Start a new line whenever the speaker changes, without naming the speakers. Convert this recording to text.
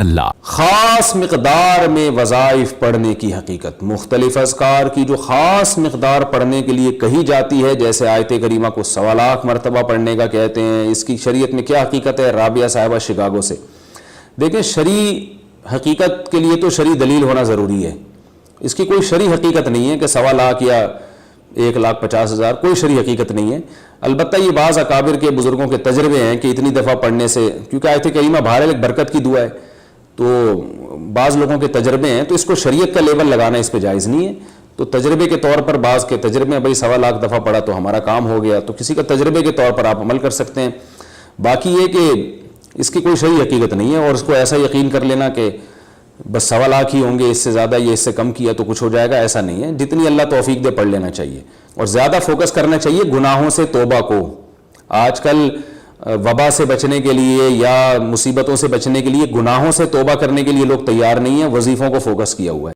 اللہ۔
خاص مقدار میں وظائف پڑھنے کی حقیقت، مختلف اذکار کی جو خاص مقدار پڑھنے کے لیے کہی جاتی ہے، جیسے آیت کریمہ کو 1.25 لاکھ مرتبہ پڑھنے کا کہتے ہیں، اس کی شریعت میں کیا حقیقت ہے؟ رابعہ صاحبہ شکاگو سے۔ دیکھیں، شرعی حقیقت کے لیے تو شرعی دلیل ہونا ضروری ہے، اس کی کوئی شرعی حقیقت نہیں ہے کہ 1.25 لاکھ یا 1,50,000، کوئی شرعی حقیقت نہیں ہے۔ البتہ یہ بعض اکابر کے بزرگوں کے تجربے ہیں کہ اتنی دفعہ پڑھنے سے، کیونکہ آیت کریمہ بہرحال ایک برکت کی دعا ہے، تو بعض لوگوں کے تجربے ہیں، تو اس کو شریعت کا لیبل لگانا اس پہ جائز نہیں ہے۔ تو تجربے کے طور پر بعض کے تجربے ہیں، بھائی 1.25 لاکھ دفعہ پڑھا تو ہمارا کام ہو گیا، تو کسی کا تجربے کے طور پر آپ عمل کر سکتے ہیں۔ باقی یہ کہ اس کی کوئی شرعی حقیقت نہیں ہے، اور اس کو ایسا یقین کر لینا کہ بس 1.25 لاکھ ہی ہوں گے، اس سے زیادہ یہ اس سے کم کیا تو کچھ ہو جائے گا، ایسا نہیں ہے۔ جتنی اللہ توفیق دے پڑھ لینا چاہیے، اور زیادہ فوکس کرنا چاہیے گناہوں سے توبہ کو۔ آج کل وبا سے بچنے کے لیے یا مصیبتوں سے بچنے کے لیے گناہوں سے توبہ کرنے کے لیے لوگ تیار نہیں ہیں، وظیفوں کو فوکس کیا ہوا ہے۔